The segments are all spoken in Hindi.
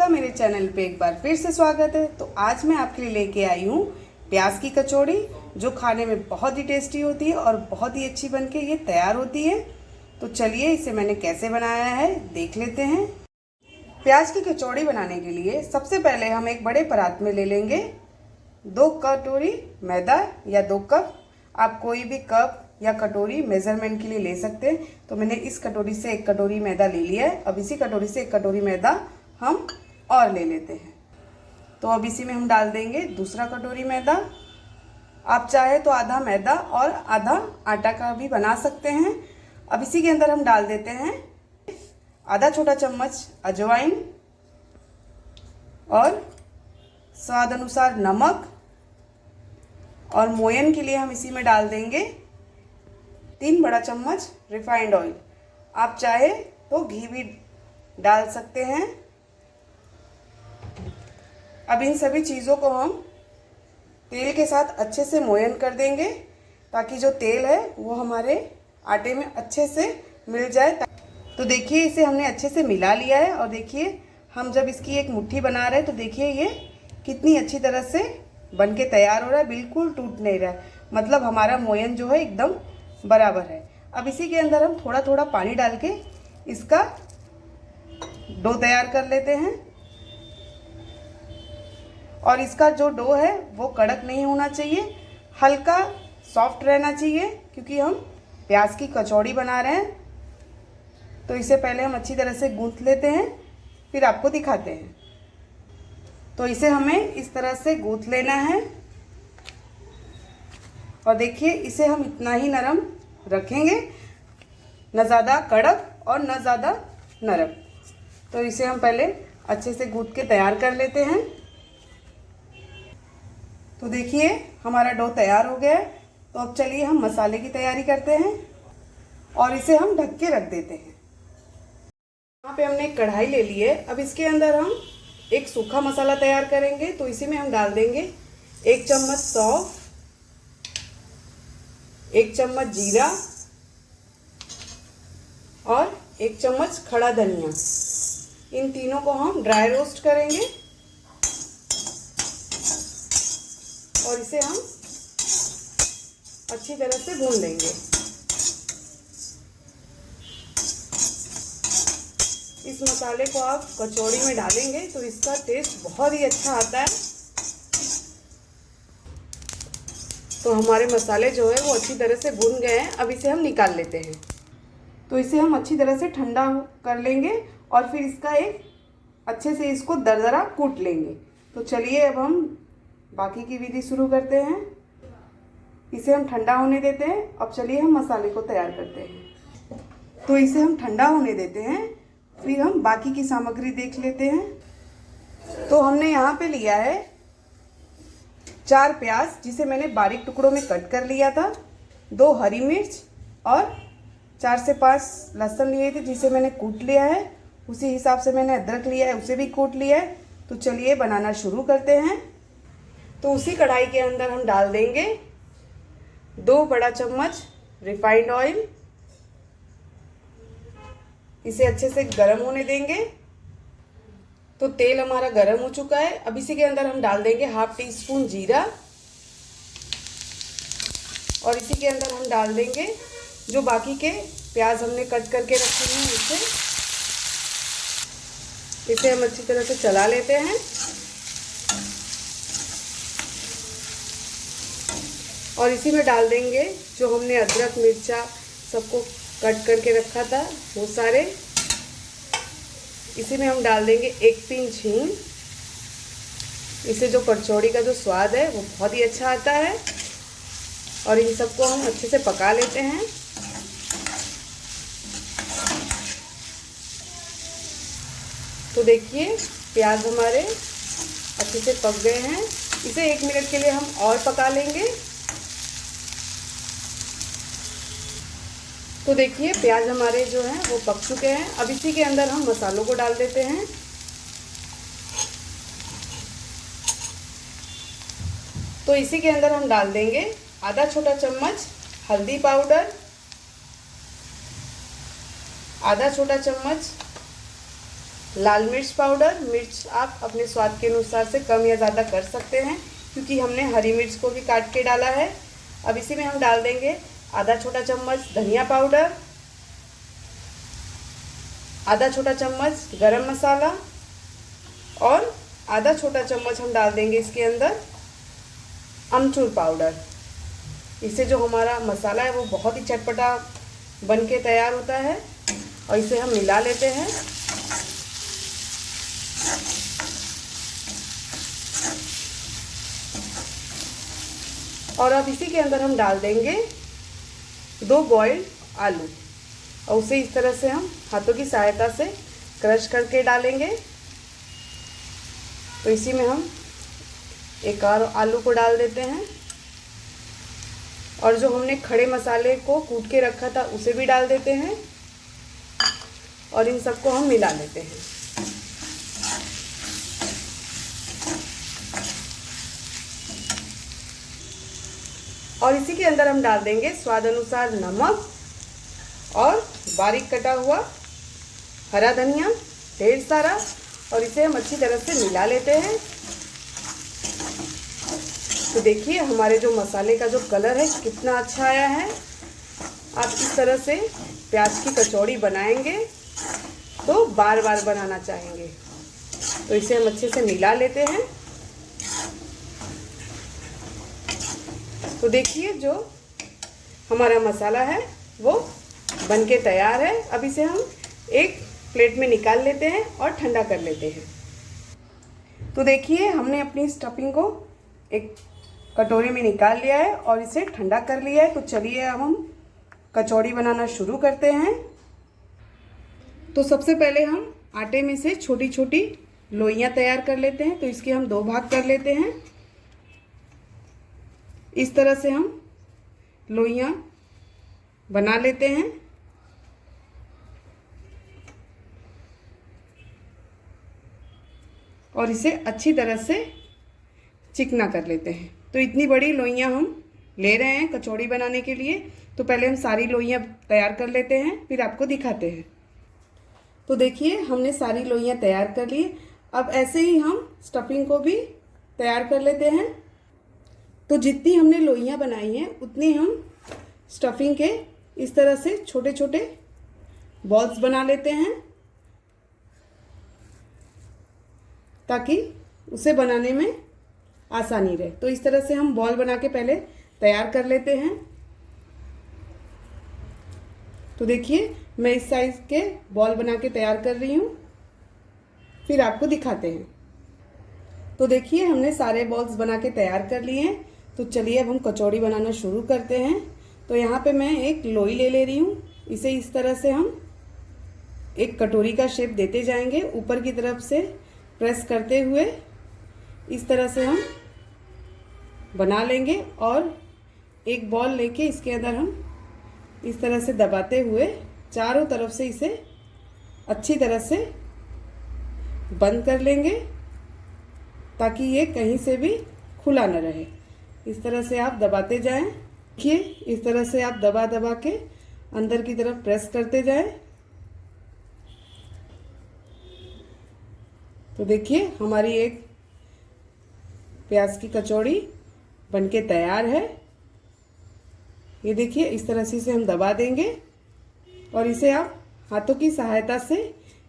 आपका मेरे चैनल पे एक बार फिर से स्वागत है। तो आज मैं आपके लिए लेके आई हूँ प्याज की कचौड़ी, जो खाने में बहुत ही टेस्टी होती है और बहुत ही अच्छी बनके ये तैयार होती है। तो चलिए इसे मैंने कैसे बनाया है देख लेते हैं। प्याज की कचौड़ी बनाने के लिए सबसे पहले हम एक बड़े परात में ले लेंगे 2 कटोरी मैदा या 2 कप। आप कोई भी कप या कटोरी मेजरमेंट के लिए ले सकते हैं। तो मैंने इस कटोरी से 1 कटोरी मैदा ले लिया है। अब इसी कटोरी से 1 कटोरी मैदा हम और ले लेते हैं। तो अब इसी में हम डाल देंगे दूसरा कटोरी मैदा। आप चाहे तो आधा मैदा और आधा आटा का भी बना सकते हैं। अब इसी के अंदर हम डाल देते हैं आधा छोटा चम्मच अजवाइन और स्वाद अनुसार नमक, और मोयन के लिए हम इसी में डाल देंगे 3 बड़ा चम्मच रिफाइंड ऑयल। आप चाहे तो घी भी डाल सकते हैं। अब इन सभी चीज़ों को हम तेल के साथ अच्छे से मोयन कर देंगे, ताकि जो तेल है वो हमारे आटे में अच्छे से मिल जाए। तो देखिए इसे हमने अच्छे से मिला लिया है, और देखिए हम जब इसकी एक मुट्ठी बना रहे हैं तो देखिए ये कितनी अच्छी तरह से बन के तैयार हो रहा है, बिल्कुल टूट नहीं रहा है। मतलब हमारा मोयन जो है एकदम बराबर है। अब इसी के अंदर हम थोड़ा थोड़ा पानी डाल के इसका डो तैयार कर लेते हैं। और इसका जो डो है वो कड़क नहीं होना चाहिए, हल्का सॉफ्ट रहना चाहिए, क्योंकि हम प्याज की कचौड़ी बना रहे हैं। तो इसे पहले हम अच्छी तरह से गूंथ लेते हैं, फिर आपको दिखाते हैं। तो इसे हमें इस तरह से गूंथ लेना है, और देखिए इसे हम इतना ही नरम रखेंगे, न ज़्यादा कड़क और न ज़्यादा नरम। तो इसे हम पहले अच्छे से गूंथ के तैयार कर लेते हैं। तो देखिए हमारा डो तैयार हो गया है। तो अब चलिए हम मसाले की तैयारी करते हैं, और इसे हम ढक के रख देते हैं। यहाँ पे हमने एक कढ़ाई ले ली है। अब इसके अंदर हम एक सूखा मसाला तैयार करेंगे। तो इसी में हम डाल देंगे 1 चम्मच सौंफ, 1 चम्मच जीरा और 1 चम्मच खड़ा धनिया। इन तीनों को हम ड्राई रोस्ट करेंगे, और इसे हम अच्छी तरह से भून लेंगे। इस मसाले को आप कचौड़ी में डालेंगे तो इसका टेस्ट बहुत ही अच्छा आता है। तो हमारे मसाले जो है वो अच्छी तरह से भून गए हैं। अब इसे हम निकाल लेते हैं। तो इसे हम अच्छी तरह से ठंडा कर लेंगे, और फिर इसका एक अच्छे से इसको दरदरा कूट लेंगे। तो चलिए अब हम बाकी की विधि शुरू करते हैं। इसे हम ठंडा होने देते हैं। अब चलिए हम मसाले को तैयार करते हैं। तो इसे हम ठंडा होने देते हैं, फिर हम बाकी की सामग्री देख लेते हैं। तो हमने यहाँ पे लिया है 4 प्याज, जिसे मैंने बारीक टुकड़ों में कट कर लिया था, 2 हरी मिर्च और 4 से 5 लहसुन लिए थे, जिसे मैंने कूट लिया है। उसी हिसाब से मैंने अदरक लिया है, उसे भी कूट लिया है। तो चलिए बनाना शुरू करते हैं। तो उसी कढ़ाई के अंदर हम डाल देंगे 2 बड़ा चम्मच रिफाइंड ऑयल। इसे अच्छे से गरम होने देंगे। तो तेल हमारा गरम हो चुका है। अब इसी के अंदर हम डाल देंगे ½ टीस्पून जीरा, और इसी के अंदर हम डाल देंगे जो बाकी के प्याज हमने कट करके रखे हैं इसे हम अच्छी तरह से चला लेते हैं। और इसी में डाल देंगे जो हमने अदरक मिर्चा सबको कट करके रखा था वो सारे। इसी में हम डाल देंगे 1 पिंच हींग। इससे जो कचौड़ी का जो स्वाद है वो बहुत ही अच्छा आता है। और इन सबको हम अच्छे से पका लेते हैं। तो देखिए प्याज हमारे अच्छे से पक गए हैं। इसे 1 मिनट के लिए हम और पका लेंगे। तो देखिए प्याज हमारे जो हैं वो पक चुके हैं। अब इसी के अंदर हम मसालों को डाल देते हैं। तो इसी के अंदर हम डाल देंगे आधा छोटा चम्मच हल्दी पाउडर, आधा छोटा चम्मच लाल मिर्च पाउडर, मिर्च आप अपने स्वाद के अनुसार से कम या ज़्यादा कर सकते हैं, क्योंकि हमने हरी मिर्च को भी काट के डाला है। अब इसी में हम डाल देंगे आधा छोटा चम्मच धनिया पाउडर, आधा छोटा चम्मच गरम मसाला और आधा छोटा चम्मच हम डाल देंगे इसके अंदर अमचूर पाउडर। इससे जो हमारा मसाला है वो बहुत ही चटपटा बन के तैयार होता है और इसे हम मिला लेते हैं। और अब इसी के अंदर हम डाल देंगे 2 बॉइल्ड आलू और उसे इस तरह से हम हाथों की सहायता से क्रश करके डालेंगे। तो इसी में हम एक और आलू को डाल देते हैं और जो हमने खड़े मसाले को कूट के रखा था उसे भी डाल देते हैं और इन सबको हम मिला लेते हैं। और इसी के अंदर हम डाल देंगे स्वाद अनुसार नमक और बारीक कटा हुआ हरा धनिया ढेर सारा और इसे हम अच्छी तरह से मिला लेते हैं। तो देखिए हमारे जो मसाले का जो कलर है कितना अच्छा आया है। आप इस तरह से प्याज की कचौड़ी बनाएंगे तो बार बार बनाना चाहेंगे। तो इसे हम अच्छे से मिला लेते हैं। तो देखिए जो हमारा मसाला है वो बनके तैयार है। अब इसे हम एक प्लेट में निकाल लेते हैं और ठंडा कर लेते हैं। तो देखिए हमने अपनी स्टफिंग को एक कटोरी में निकाल लिया है और इसे ठंडा कर लिया है। तो चलिए अब हम कचौड़ी बनाना शुरू करते हैं। तो सबसे पहले हम आटे में से छोटी छोटी लोइयां तैयार कर लेते हैं। तो इसके हम 2 भाग कर लेते हैं। इस तरह से हम लोइयां बना लेते हैं। और इसे अच्छी तरह से चिकना कर लेते हैं। तो इतनी बड़ी लोइयां हम ले रहे हैं कचौड़ी बनाने के लिए। तो पहले हम सारी लोइयां तैयार कर लेते हैं, फिर आपको दिखाते हैं। तो देखिए हमने सारी लोइयां तैयार कर ली। अब ऐसे ही हम स्टफिंग को भी तैयार कर लेते हैं। तो जितनी हमने लोइयां बनाई हैं उतनी हम स्टफिंग के इस तरह से छोटे छोटे बॉल्स बना लेते हैं, ताकि उसे बनाने में आसानी रहे। तो इस तरह से हम बॉल बना के पहले तैयार कर लेते हैं। तो देखिए मैं इस साइज के बॉल बना के तैयार कर रही हूँ, फिर आपको दिखाते हैं। तो देखिए हमने सारे बॉल्स बना के तैयार कर लिए हैं। तो चलिए अब हम कचौड़ी बनाना शुरू करते हैं। तो यहाँ पे मैं एक लोई ले रही हूँ। इसे इस तरह से हम एक कटोरी का शेप देते जाएंगे, ऊपर की तरफ से प्रेस करते हुए इस तरह से हम बना लेंगे और एक बॉल लेके इसके अंदर हम इस तरह से दबाते हुए चारों तरफ से इसे अच्छी तरह से बंद कर लेंगे, ताकि ये कहीं से भी खुला न रहे। इस तरह से आप दबाते जाएं। देखिए इस तरह से आप दबा दबा के अंदर की तरफ प्रेस करते जाएं। तो देखिए हमारी एक प्याज की कचौड़ी बनके तैयार है। ये देखिए इस तरह से इसे हम दबा देंगे और इसे आप हाथों की सहायता से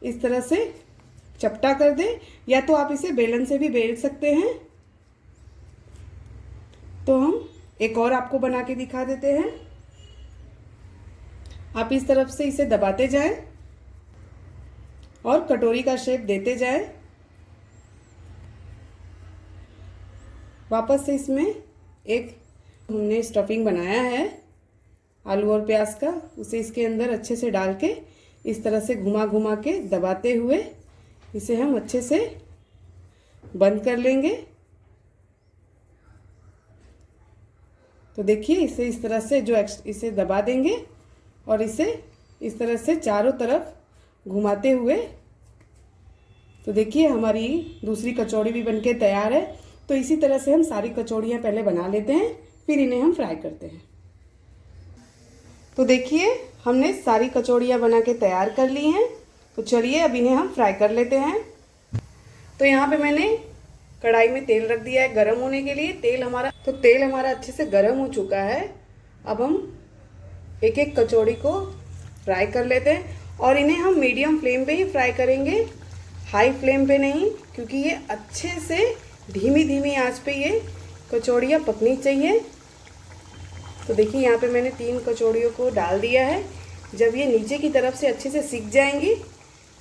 इस तरह से चपटा कर दें, या तो आप इसे बेलन से भी बेल सकते हैं। तो हम एक और आपको बना के दिखा देते हैं। आप इस तरफ से इसे दबाते जाएं और कटोरी का शेप देते जाएं। वापस से इसमें एक हमने स्टफिंग बनाया है आलू और प्याज का, उसे इसके अंदर अच्छे से डाल के इस तरह से घुमा घुमा के दबाते हुए इसे हम अच्छे से बंद कर लेंगे। तो देखिए इसे इस तरह से इसे दबा देंगे और इसे इस तरह से चारों तरफ घुमाते हुए। तो देखिए हमारी दूसरी कचौड़ी भी बनके तैयार है। तो इसी तरह से हम सारी कचौड़ियाँ पहले बना लेते हैं, फिर इन्हें हम फ्राई करते हैं। तो देखिए हमने सारी कचौड़ियाँ बना के तैयार कर ली हैं। तो चलिए अब इन्हें हम फ्राई कर लेते हैं। तो यहाँ पे मैंने कढ़ाई में तेल रख दिया है गरम होने के लिए। तेल हमारा अच्छे से गरम हो चुका है। अब हम एक एक कचौड़ी को फ्राई कर लेते हैं और इन्हें हम मीडियम फ्लेम पे ही फ्राई करेंगे, हाई फ्लेम पे नहीं, क्योंकि ये अच्छे से धीमी धीमी आंच पे ये कचौड़ियाँ पकनी चाहिए। तो देखिए यहाँ पे मैंने 3 कचौड़ियों को डाल दिया है। जब ये नीचे की तरफ से अच्छे से सिक जाएंगी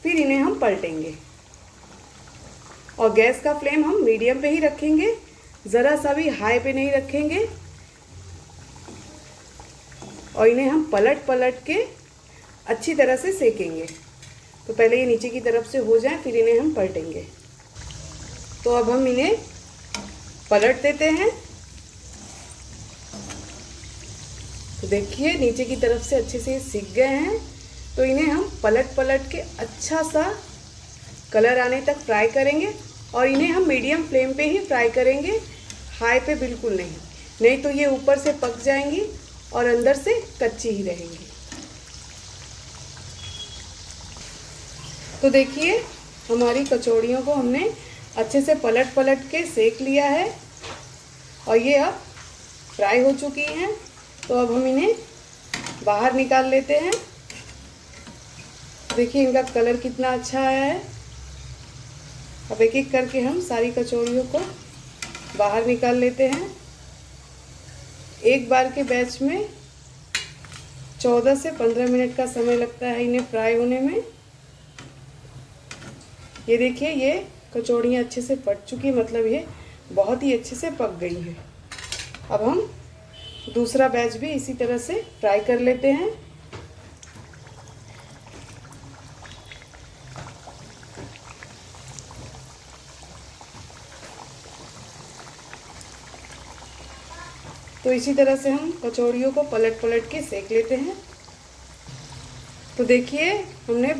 फिर इन्हें हम पलटेंगे और गैस का फ्लेम हम मीडियम पे ही रखेंगे, ज़रा सा भी हाई पे नहीं रखेंगे। और इन्हें हम पलट पलट के अच्छी तरह से सेकेंगे। तो पहले ये नीचे की तरफ से हो जाए फिर इन्हें हम पलटेंगे। तो अब हम इन्हें पलट देते हैं। तो देखिए नीचे की तरफ से अच्छे से सीख गए हैं। तो इन्हें हम पलट पलट के अच्छा सा कलर आने तक फ्राई करेंगे और इन्हें हम मीडियम फ्लेम पे ही फ्राई करेंगे, हाई पे बिल्कुल नहीं तो ये ऊपर से पक जाएंगी और अंदर से कच्ची ही रहेंगी। तो देखिए हमारी कचौड़ियों को हमने अच्छे से पलट पलट के सेक लिया है और ये अब फ्राई हो चुकी हैं। तो अब हम इन्हें बाहर निकाल लेते हैं। देखिए इनका कलर कितना अच्छा आया है। अब एक एक करके हम सारी कचौड़ियों को बाहर निकाल लेते हैं। एक बार के बैच में 14 से 15 मिनट का समय लगता है इन्हें फ्राई होने में। ये देखिए ये कचौड़ियाँ अच्छे से पक चुकी, मतलब ये बहुत ही अच्छे से पक गई हैं। अब हम दूसरा बैच भी इसी तरह से फ्राई कर लेते हैं। तो इसी तरह से हम कचौड़ियों को पलट पलट के सेक लेते हैं। तो देखिए हमने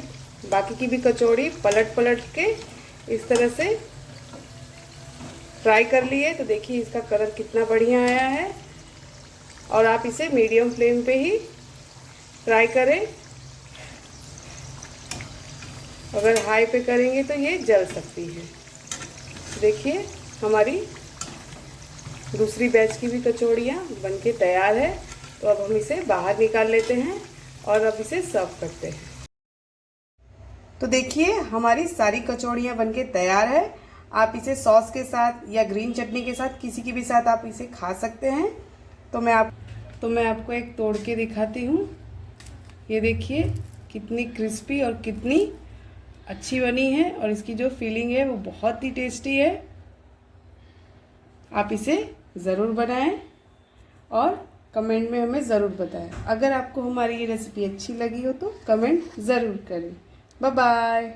बाकी की भी कचौड़ी पलट पलट के इस तरह से फ्राई कर ली है। तो देखिए इसका कलर कितना बढ़िया आया है और आप इसे मीडियम फ्लेम पे ही फ्राई करें। अगर हाई पे करेंगे तो ये जल सकती है। देखिए हमारी दूसरी बैच की भी कचौड़ियाँ बनके तैयार है। तो अब हम इसे बाहर निकाल लेते हैं और अब इसे सर्व करते हैं। तो देखिए हमारी सारी कचौड़ियाँ बनके तैयार है। आप इसे सॉस के साथ या ग्रीन चटनी के साथ किसी के भी साथ आप इसे खा सकते हैं। तो मैं आपको एक तोड़ के दिखाती हूँ। ये देखिए कितनी क्रिस्पी और कितनी अच्छी बनी है और इसकी जो फीलिंग है वो बहुत ही टेस्टी है। आप इसे ज़रूर बनाएं और कमेंट में हमें ज़रूर बताएं। अगर आपको हमारी ये रेसिपी अच्छी लगी हो तो कमेंट ज़रूर करें। Bye bye.